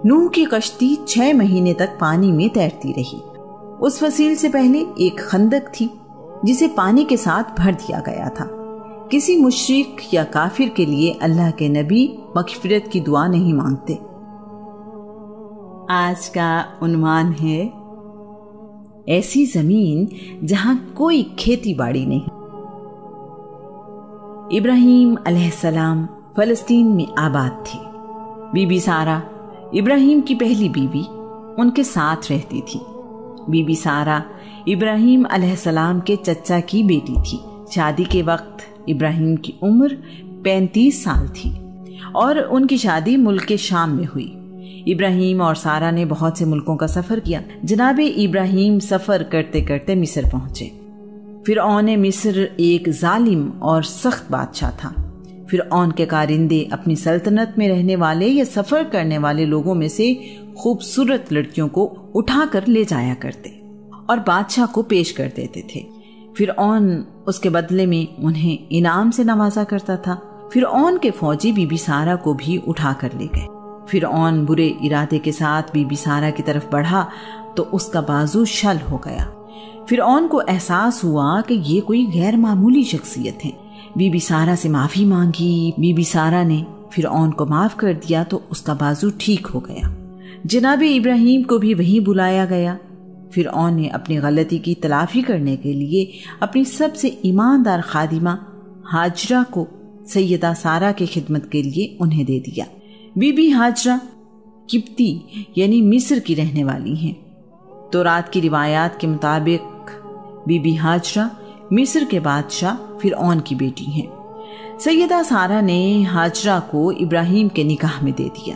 نوح کی کشتی 6 مہینے تک پانی میں تیرتی رہی۔ اس فصیل سے پہلے ایک خندق تھی جسے پانی کے ساتھ بھر دیا گیا تھا۔ کسی مشرک یا کافر کے لیے اللہ کے نبی مغفرت کی دعا نہیں مانگتے۔ آج کا عنوان ہے ایسی زمین جہاں کوئی کھیتی باڑی نہیں۔ ابراہیم علیہ السلام فلسطین میں آباد تھے۔ بی بی سارہ ابراہیم کی پہلی بیوی ان کے ساتھ رہتی تھی۔ بی بی سارہ ابراہیم علیہ السلام کے چچا کی بیٹی تھی۔ شادی کے وقت ابراہیم کی عمر 35 سال تھی اور ان کی شادی ملک شام میں ہوئی۔ ابراہیم اور سارہ نے بہت سے ملکوں کا سفر کیا۔ جناب ابراہیم سفر کرتے کرتے مصر پہنچے۔ فرعون مصر ایک ظالم اور سخت بادشاہ تھا۔ فرعون کے کارندے اپنی سلطنت میں رہنے والے یا سفر کرنے والے لوگوں میں سے خوبصورت لڑکیوں کو اٹھا کر لے جایا کرتے اور بادشاہ کو پیش کر دیتے تھے۔ فرعون اس کے بدلے میں انہیں انعام سے نوازا کرتا تھا۔ فرعون کے فوجی بی بی سارہ کو بھی اٹھا کر لے گئے۔ فرعون برے ارادے کے ساتھ بی بی سارہ کی طرف بڑھا تو اس کا بازو شل ہو گیا۔ فرعون کو احساس ہوا کہ یہ کوئی غیر معمولی شخصیت ہے۔ بی بی سارہ سے معافی مانگی۔ بی بی سارہ نے فرعون کو معاف کر دیا تو اس کا بازو ٹھیک ہو گیا۔ جناب ابراہیم کو بھی وہیں بلایا گیا۔ فرعون نے اپنی غلطی کی تلافی کرنے کے لیے اپنی سب سے ایماندار خادمہ ہاجرہ کو سیدہ سارہ کی خدمت کے لیے انہیں دے دیا۔ بی بی ہاجرہ قبطی یعنی مصر کی رہنے والی ہیں۔ تورات کی روایات کے مطابق بی بی ہاجرہ مصر کے بادشاہ فرعون کی بیٹی ہیں۔ سیدہ سارہ نے ہاجرہ کو ابراہیم کے نکاح میں دے دیا۔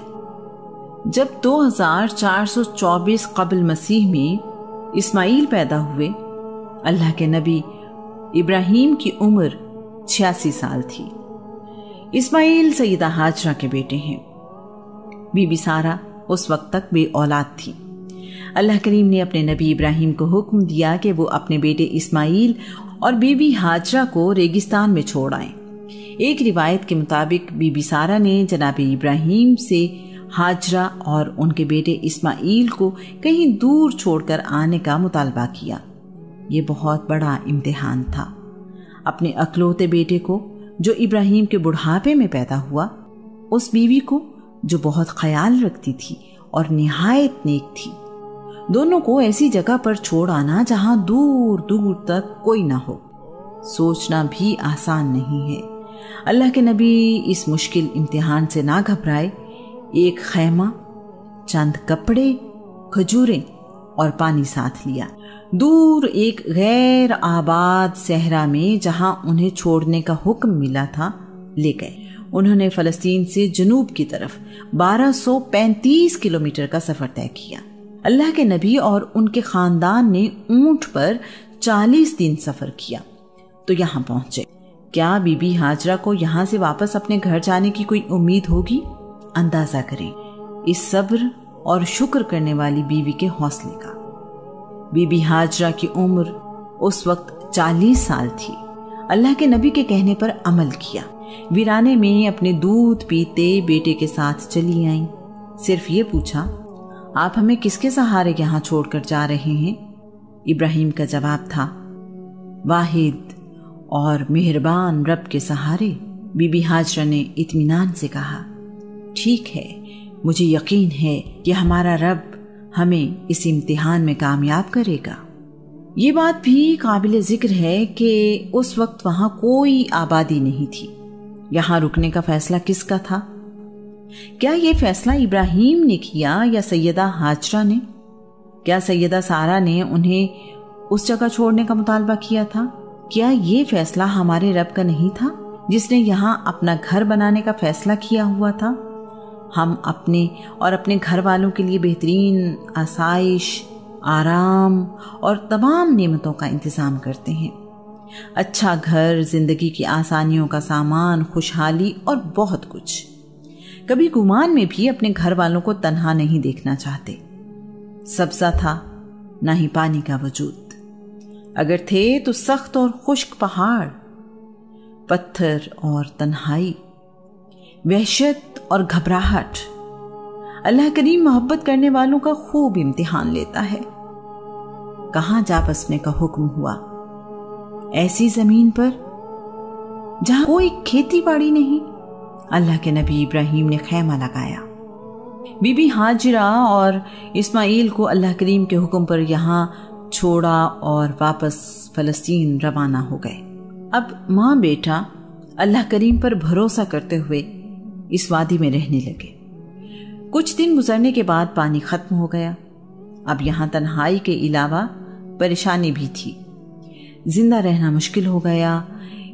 جب 2424 قبل مسیح میں اسماعیل پیدا ہوئے، اللہ کے نبی ابراہیم کی عمر 86 سال تھی۔ اسماعیل سیدہ ہاجرہ کے بیٹے ہیں۔ بی بی سارہ اس وقت تک بے اولاد تھی۔ اللہ کریم نے اپنے نبی ابراہیم کو حکم دیا کہ وہ اپنے بیٹے اسماعیل اور بی بی ہاجرہ کو ریگستان میں چھوڑ آئیں۔ ایک روایت کے مطابق بی بی سارہ نے جناب ابراہیم سے ہاجرہ اور ان کے بیٹے اسماعیل کو کہیں دور چھوڑ کر آنے کا مطالبہ کیا۔ یہ بہت بڑا امتحان تھا۔ اپنے اکلوتے بیٹے کو جو ابراہیم کے بڑھاپے میں پیدا ہوا، اس بیوی کو جو بہت خیال رکھتی تھی اور نہایت نیک تھی، دونوں کو ایسی جگہ پر چھوڑ آنا جہاں دور دور تک کوئی نہ ہو، سوچنا بھی آسان نہیں ہے۔ اللہ کے نبی اس مشکل امتحان سے نہ گھبرائے۔ ایک خیمہ، چند کپڑے، کھجوریں اور پانی ساتھ لیا۔ دور ایک غیر آباد صحرا میں جہاں انہیں چھوڑنے کا حکم ملا تھا لے گئے۔ انہوں نے فلسطین سے جنوب کی طرف 1235 کلومیٹر کا سفر طے کیا۔ اللہ کے نبی اور ان کے خاندان نے اونٹ پر 40 دن سفر کیا تو یہاں پہنچے۔ کیا بی بی ہاجرہ کو یہاں سے واپس اپنے گھر جانے کی کوئی امید ہوگی؟ اندازہ کریں اس صبر اور شکر کرنے والی بیوی کے حوصلے کا۔ بی بی ہاجرہ کی عمر اس وقت 40 سال تھی۔ اللہ کے نبی کے کہنے پر عمل کیا۔ ویرانے میں اپنے دودھ پیتے بیٹے کے ساتھ چلی آئیں۔ صرف یہ پوچھا، آپ ہمیں کس کے سہارے یہاں چھوڑ کر جا رہے ہیں؟ ابراہیم کا جواب تھا، واحد اور مہربان رب کے سہارے۔ بی بی ہاجرہ نے اطمینان سے کہا، ٹھیک ہے، مجھے یقین ہے کہ ہمارا رب ہمیں اس امتحان میں کامیاب کرے گا۔ یہ بات بھی قابل ذکر ہے کہ اس وقت وہاں کوئی آبادی نہیں تھی۔ یہاں رکنے کا فیصلہ کس کا تھا؟ کیا یہ فیصلہ ابراہیم نے کیا یا سیدہ ہاجرہ نے؟ کیا سیدہ سارہ نے انہیں اس جگہ چھوڑنے کا مطالبہ کیا تھا؟ کیا یہ فیصلہ ہمارے رب کا نہیں تھا جس نے یہاں اپنا گھر بنانے کا فیصلہ کیا ہوا تھا؟ ہم اپنے اور اپنے گھر والوں کے لیے بہترین آسائش، آرام اور تمام نعمتوں کا انتظام کرتے ہیں۔ اچھا گھر، زندگی کی آسانیوں کا سامان، خوشحالی اور بہت کچھ۔ کبھی گمان میں بھی اپنے گھر والوں کو تنہا نہیں دیکھنا چاہتے۔ سبزہ تھا، نہ ہی پانی کا وجود، اگر تھے تو سخت اور خشک پہاڑ، پتھر اور تنہائی، وحشت اور گھبراہٹ۔ اللہ کریم محبت کرنے والوں کا خوب امتحان لیتا ہے۔ کہاں جا بسنے کا حکم ہوا؟ ایسی زمین پر جہاں کوئی کھیتی باڑی نہیں۔ اللہ کے نبی ابراہیم نے خیمہ لگایا۔ بی بی ہاجرہ اور اسماعیل کو اللہ کریم کے حکم پر یہاں چھوڑا اور واپس فلسطین روانہ ہو گئے۔ اب ماں بیٹا اللہ کریم پر بھروسہ کرتے ہوئے اس وادی میں رہنے لگے۔ کچھ دن گزرنے کے بعد پانی ختم ہو گیا۔ اب یہاں تنہائی کے علاوہ پریشانی بھی تھی۔ زندہ رہنا مشکل ہو گیا۔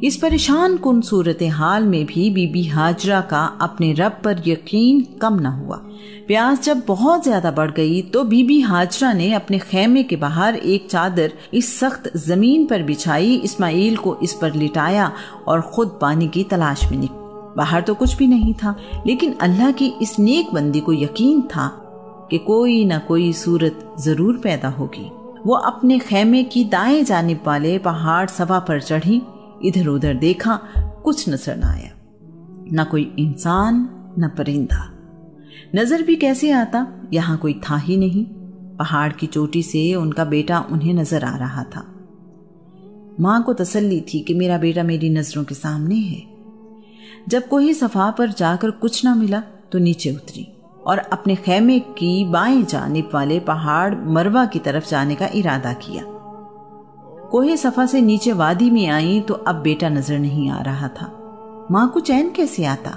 اس پریشان کن صورتحال میں بھی بی بی ہاجرہ کا اپنے رب پر یقین کم نہ ہوا۔ پیاس جب بہت زیادہ بڑھ گئی تو بی بی ہاجرہ نے اپنے خیمے کے باہر ایک چادر اس سخت زمین پر بچھائی، اسماعیل کو اس پر لٹایا اور خود پانی کی تلاش میں نکلی۔ باہر تو کچھ بھی نہیں تھا، لیکن اللہ کی اس نیک بندی کو یقین تھا کہ کوئی نہ کوئی صورت ضرور پیدا ہوگی۔ وہ اپنے خیمے کی دائیں جانب والے پہاڑ صفا پر چڑھی، ادھر ادھر دیکھا، کچھ نظر نہ آیا، نہ کوئی انسان نہ پرندہ۔ نظر بھی کیسے آتا، یہاں کوئی تھا ہی نہیں۔ پہاڑ کی چوٹی سے ان کا بیٹا انہیں نظر آ رہا تھا۔ ماں کو تسلی تھی کہ میرا بیٹا میری نظروں کے سامنے ہے۔ جب کوئی صفا پر جا کر کچھ نہ ملا تو نیچے اتری اور اپنے خیمے کی بائیں جانب والے پہاڑ مروہ کی طرف جانے کا ارادہ کیا۔ کوہ صفا سے نیچے وادی میں آئیں تو اب بیٹا نظر نہیں آ رہا تھا۔ ماں کو چین کیسے آتا؟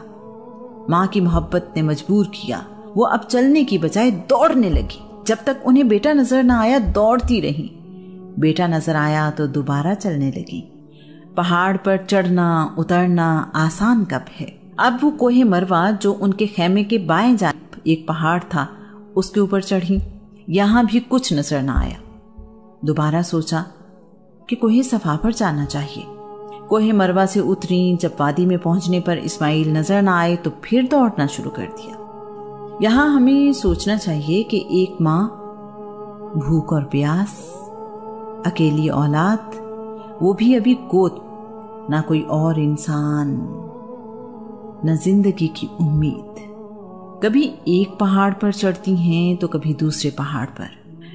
ماں کی محبت نے مجبور کیا۔ وہ اب چلنے کی بجائے دوڑنے لگی۔ جب تک انہیں بیٹا نظر نہ آیا دوڑتی رہی۔ بیٹا نظر آیا تو دوبارہ چلنے لگی۔ پہاڑ پر چڑھنا اترنا آسان کب ہے؟ اب وہ کوہ مروہ جو ان کے خیمے کے بائیں جانب ایک پہاڑ تھا اس کے اوپر چڑھی۔ یہاں بھی کچھ نظر نہ آیا۔ دوبارہ سوچا کہ کوہ صفا پر جانا چاہیے۔ کوہ مروہ سے اتریں۔ جب وادی میں پہنچنے پر اسماعیل نظر نہ آئے تو پھر دوڑنا شروع کر دیا۔ یہاں ہمیں سوچنا چاہیے کہ ایک ماں، بھوک اور پیاس، اکیلی اولاد، وہ بھی ابھی گود، نہ کوئی اور انسان، نہ زندگی کی امید۔ کبھی ایک پہاڑ پر چڑھتی ہیں تو کبھی دوسرے پہاڑ پر۔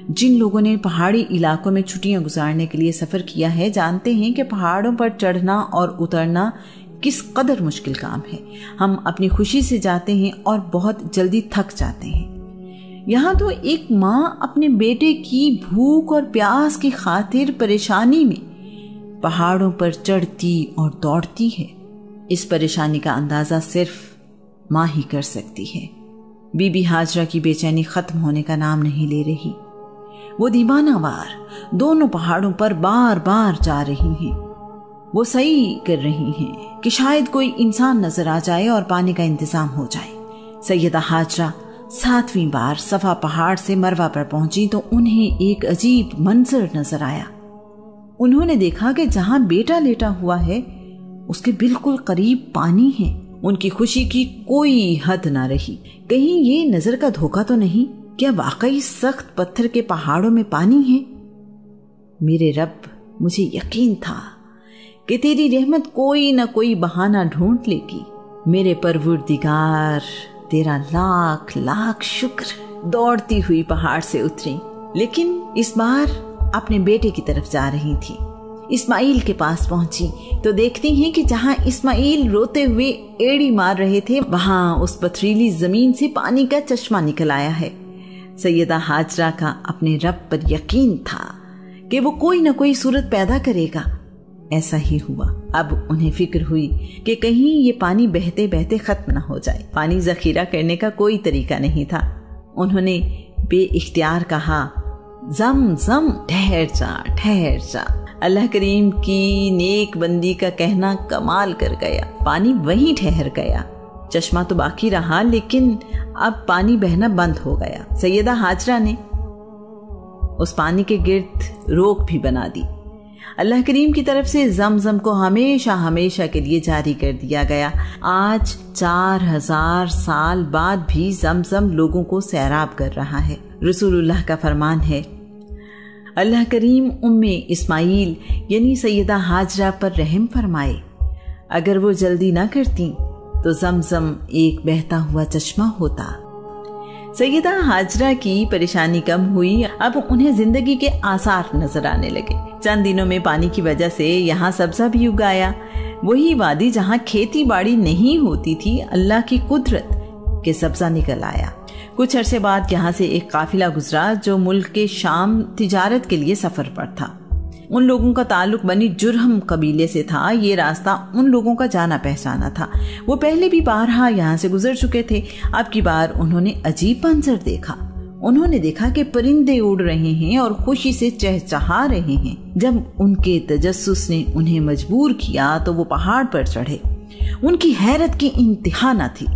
جن لوگوں نے پہاڑی علاقوں میں چھٹیاں گزارنے کے لیے سفر کیا ہے جانتے ہیں کہ پہاڑوں پر چڑھنا اور اترنا کس قدر مشکل کام ہے۔ ہم اپنی خوشی سے جاتے ہیں اور بہت جلدی تھک جاتے ہیں۔ یہاں تو ایک ماں اپنے بیٹے کی بھوک اور پیاس کی خاطر پریشانی میں پہاڑوں پر چڑھتی اور دوڑتی ہے۔ اس پریشانی کا اندازہ صرف ماں ہی کر سکتی ہے۔ بی بی ہاجرہ کی بے چینی ختم ہونے کا نام نہیں لے رہی۔ وہ دیوانہ وار دونوں پہاڑوں پر بار بار جا رہی ہیں۔ وہ سعی کر رہی ہیں کہ شاید کوئی انسان نظر آ جائے اور پانی کا انتظام ہو جائے۔ سیدہ ہاجرہ 7ویں بار صفا پہاڑ سے مروہ پر پہنچی تو انہیں ایک عجیب منظر نظر آیا۔ انہوں نے دیکھا کہ جہاں بیٹا لیٹا ہوا ہے اس کے بالکل قریب پانی ہے۔ ان کی خوشی کی کوئی حد نہ رہی۔ کہیں یہ نظر کا دھوکہ تو نہیں؟ کیا واقعی سخت پتھر کے پہاڑوں میں پانی ہے؟ میرے رب، مجھے یقین تھا کہ تیری رحمت کوئی نہ کوئی بہانہ ڈھونڈ لے گی۔ میرے پروردگار، تیرا لاکھ لاکھ شکر۔ دوڑتی ہوئی پہاڑ سے اتری، لیکن اس بار اپنے بیٹے کی طرف جا رہی تھی۔ اسماعیل کے پاس پہنچی تو دیکھتی ہیں کہ جہاں اسماعیل روتے ہوئے ایڑی مار رہے تھے وہاں اس پتھریلی زمین سے پانی کا چشمہ نکل آیا ہے۔ سیدہ ہاجرہ کا اپنے رب پر یقین تھا کہ وہ کوئی نہ کوئی صورت پیدا کرے گا۔ ایسا ہی ہوا۔ اب انہیں فکر ہوئی کہ کہیں یہ پانی بہتے بہتے ختم نہ ہو جائے۔ پانی ذخیرہ کرنے کا کوئی طریقہ نہیں تھا۔ انہوں نے بے اختیار کہا، زم زم، ٹھہر جا ٹھہر جا۔ اللہ کریم کی نیک بندی کا کہنا کمال کر گیا۔ پانی وہیں ٹھہر گیا۔ چشمہ تو باقی رہا لیکن اب پانی بہنا بند ہو گیا۔ سیدہ ہاجرہ نے اس پانی کے گرد روک بھی بنا دی۔ اللہ کریم کی طرف سے زمزم کو ہمیشہ ہمیشہ کے لیے جاری کر دیا گیا۔ آج 4000 سال بعد بھی زمزم لوگوں کو سیراب کر رہا ہے۔ رسول اللہ کا فرمان ہے، اللہ کریم اسماعیل یعنی سیدہ ہاجرہ پر رحم فرمائے۔ اگر وہ جلدی نہ کرتی تو زمزم ایک بہتا ہوا چشمہ ہوتا۔ سیدہ ہاجرہ کی پریشانی کم ہوئی، اب انہیں زندگی کے آثار نظر آنے لگے۔ چند دنوں میں پانی کی وجہ سے یہاں سبزہ بھی اگایا۔ وہی وادی جہاں کھیتی باڑی نہیں ہوتی تھی، اللہ کی قدرت کے سبزہ نکل آیا۔ کچھ عرصے بعد یہاں سے ایک قافلہ گزرا جو ملک کے شام تجارت کے لیے سفر پر تھا۔ ان لوگوں کا تعلق بنی جرہم قبیلے سے تھا۔ یہ راستہ ان لوگوں کا جانا پہچانا تھا۔ وہ پہلے بھی بارہا یہاں سے گزر چکے تھے۔ اب کی بار انہوں نے عجیب منظر دیکھا۔ انہوں نے دیکھا کہ پرندے اڑ رہے ہیں اور خوشی سے چہچہا رہے ہیں۔ جب ان کے تجسس نے انہیں مجبور کیا تو وہ پہاڑ پر چڑھے۔ ان کی حیرت کی انتہا نہ تھی۔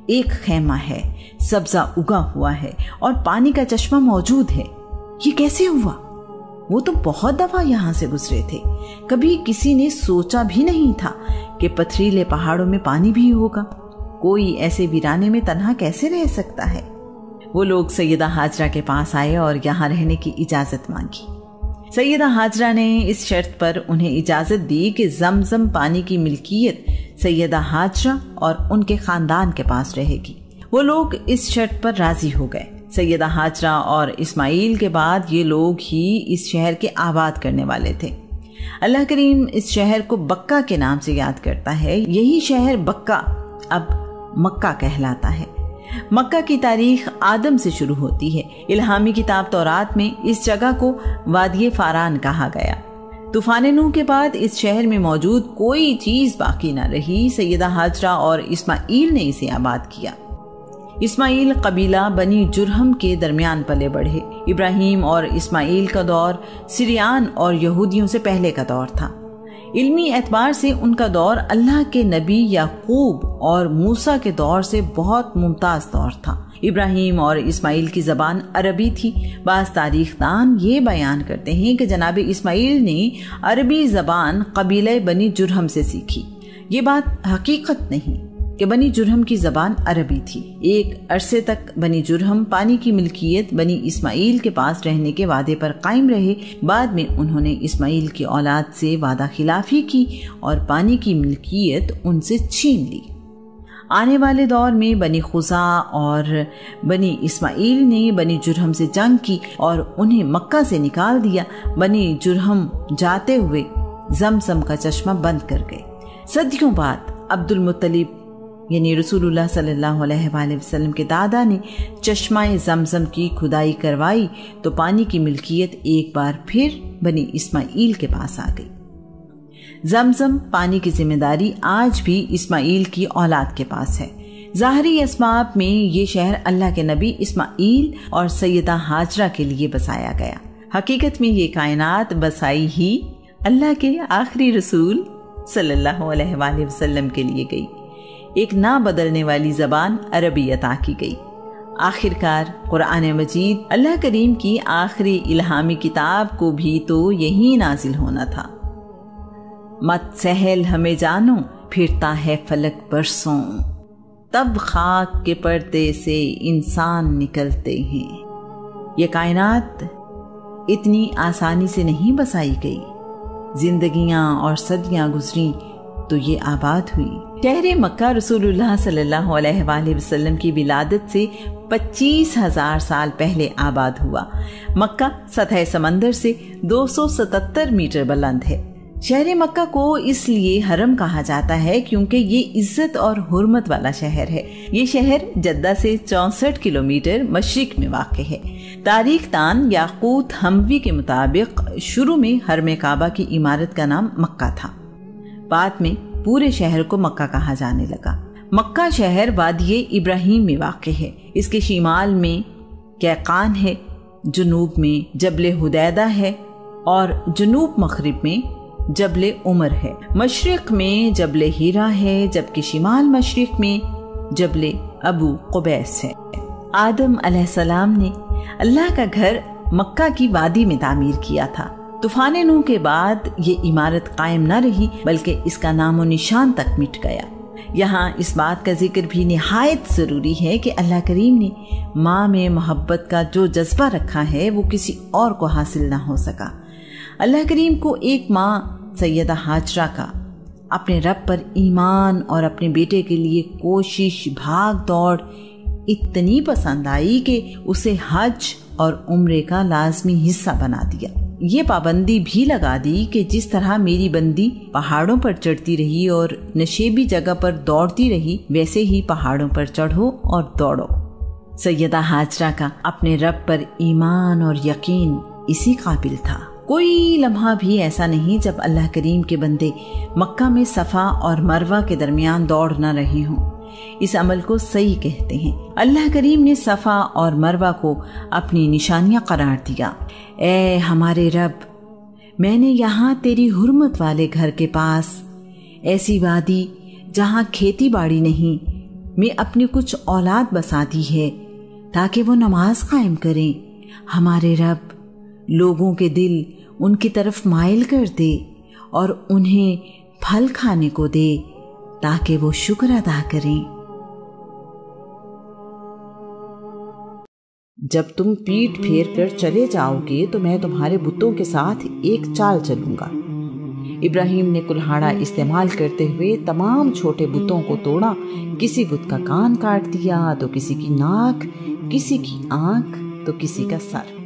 ایک خیمہ ہے، سبزہ اگا ہوا ہے اور پانی کا چشمہ موجود ہے۔ یہ کیسے ہوا؟ وہ تو بہت دفعہ یہاں سے گزرے تھے، کبھی کسی نے سوچا بھی نہیں تھا کہ پتھریلے پہاڑوں میں پانی بھی ہوگا۔ کوئی ایسے ویرانے میں تنہا کیسے رہ سکتا ہے؟ وہ لوگ سیدہ ہاجرہ کے پاس آئے اور یہاں رہنے کی اجازت مانگی۔ سیدہ ہاجرہ نے اس شرط پر انہیں اجازت دی کہ زمزم پانی کی ملکیت سیدہ ہاجرہ اور ان کے خاندان کے پاس رہے گی۔ وہ لوگ اس شرط پر راضی ہو گئے۔ سیدہ ہاجرہ اور اسماعیل کے بعد یہ لوگ ہی اس شہر کے آباد کرنے والے تھے۔ اللہ کریم اس شہر کو بکہ کے نام سے یاد کرتا ہے۔ یہی شہر بکہ اب مکہ کہلاتا ہے۔ مکہ کی تاریخ آدم سے شروع ہوتی ہے۔ الہامی کتاب تورات میں اس جگہ کو وادی فاران کہا گیا۔ طوفان نوح کے بعد اس شہر میں موجود کوئی چیز باقی نہ رہی۔ سیدہ ہاجرہ اور اسماعیل نے اسے آباد کیا۔ اسماعیل قبیلہ بنی جرہم کے درمیان پلے بڑھے۔ ابراہیم اور اسماعیل کا دور سریان اور یہودیوں سے پہلے کا دور تھا۔ علمی اعتبار سے ان کا دور اللہ کے نبی یعقوب اور موسیٰ کے دور سے بہت ممتاز دور تھا۔ ابراہیم اور اسماعیل کی زبان عربی تھی۔ بعض تاریخ دان یہ بیان کرتے ہیں کہ جناب اسماعیل نے عربی زبان قبیلہ بنی جرہم سے سیکھی۔ یہ بات حقیقت نہیں کہ بنی جرہم کی زبان عربی تھی۔ ایک عرصے تک بنی جرہم پانی کی ملکیت بنی اسماعیل کے پاس رہنے کے وعدے پر قائم رہے۔ بعد میں انہوں نے اسماعیل کی اولاد سے وعدہ خلافی کی اور پانی کی ملکیت ان سے چھین لی۔ آنے والے دور میں بنی خزاع اور بنی اسماعیل نے بنی جرہم سے جنگ کی اور انہیں مکہ سے نکال دیا۔ بنی جرہم جاتے ہوئے زمزم کا چشمہ بند کر گئے۔ صدیوں بعد عبد المطلب یعنی رسول اللہ صلی اللہ علیہ وآلہ وسلم کے دادا نے چشمہ زمزم کی کھدائی کروائی تو پانی کی ملکیت ایک بار پھر بنی اسماعیل کے پاس آ گئی۔ زمزم پانی کی ذمہ داری آج بھی اسماعیل کی اولاد کے پاس ہے۔ ظاہری اسباب میں یہ شہر اللہ کے نبی اسماعیل اور سیدہ ہاجرہ کے لیے بسایا گیا۔ حقیقت میں یہ کائنات بسائی ہی اللہ کے آخری رسول صلی اللہ علیہ وآلہ وسلم کے لیے گئی۔ ایک نہ بدلنے والی زبان عربی عطا کی گئی۔ آخر کار قرآن مجید اللہ کریم کی آخری الہامی کتاب کو بھی تو یہی نازل ہونا تھا۔ مت سہل ہمیں جانو، پھرتا ہے فلک برسوں، تب خاک کے پردے سے انسان نکلتے ہیں۔ یہ کائنات اتنی آسانی سے نہیں بسائی گئی۔ زندگیاں اور صدیاں گزری تو یہ آباد ہوئی۔ شہر مکہ رسول اللہ صلی اللہ علیہ وآلہ وسلم کی ولادت سے 25,000 سال پہلے آباد ہوا۔ مکہ سطح سمندر سے 277 میٹر بلند ہے۔ شہر مکہ کو اس لیے حرم کہا جاتا ہے کیونکہ یہ عزت اور حرمت والا شہر ہے۔ یہ شہر جدہ سے 64 کلومیٹر مشرق میں واقع ہے۔ تاریخ دان یاقوت حموی کے مطابق شروع میں حرم کعبہ کی عمارت کا نام مکہ تھا، بعد میں پورے شہر کو مکہ کہا جانے لگا۔ مکہ شہر وادی ابراہیم میں واقع ہے۔ اس کے شمال میں کیقان ہے، جنوب میں جبل حدیدہ ہے اور جنوب مغرب میں جبل عمر ہے۔ مشرق میں جبل ہیرا ہے جبکہ شمال مشرق میں جبل ابو قبیس ہے۔ آدم علیہ السلام نے اللہ کا گھر مکہ کی وادی میں تعمیر کیا تھا۔ طوفان نوح کے بعد یہ عمارت قائم نہ رہی بلکہ اس کا نام و نشان تک مٹ گیا۔ یہاں اس بات کا ذکر بھی نہایت ضروری ہے کہ اللہ کریم نے ماں میں محبت کا جو جذبہ رکھا ہے وہ کسی اور کو حاصل نہ ہو سکا۔ اللہ کریم کو ایک ماں سیدہ ہاجرہ کا اپنے رب پر ایمان اور اپنے بیٹے کے لیے کوشش، بھاگ دوڑ، اتنی پسند آئی کہ اسے حج اور عمرے کا لازمی حصہ بنا دیا۔ یہ پابندی بھی لگا دی کہ جس طرح میری بندی پہاڑوں پر چڑھتی رہی اور نشیبی جگہ پر دوڑتی رہی، ویسے ہی پہاڑوں پر چڑھو اور دوڑو۔ سیدہ ہاجرہ کا اپنے رب پر ایمان اور یقین اسی قابل تھا۔ کوئی لمحہ بھی ایسا نہیں جب اللہ کریم کے بندے مکہ میں صفا اور مروہ کے درمیان دوڑ نہ رہے ہوں۔ اس عمل کو صحیح کہتے ہیں۔ اللہ کریم نے صفا اور مروہ کو اپنی نشانیاں قرار دیا۔ اے ہمارے رب، میں نے یہاں تیری حرمت والے گھر کے پاس ایسی وادی جہاں کھیتی باڑی نہیں میں اپنی کچھ اولاد بسا دی ہے تاکہ وہ نماز قائم کریں۔ ہمارے رب، لوگوں کے دل ان کی طرف مائل کر دے اور انہیں پھل کھانے کو دے تاکہ وہ شکر ادا کریں۔ جب تم پیٹھ پھیر کر چلے جاؤ گے تو میں تمہارے بتوں کے ساتھ ایک چال چلوں گا۔ ابراہیم نے کلہاڑا استعمال کرتے ہوئے تمام چھوٹے بتوں کو توڑا۔ کسی بت کا کان کاٹ دیا تو کسی کی ناک، کسی کی آنکھ تو کسی کا سر۔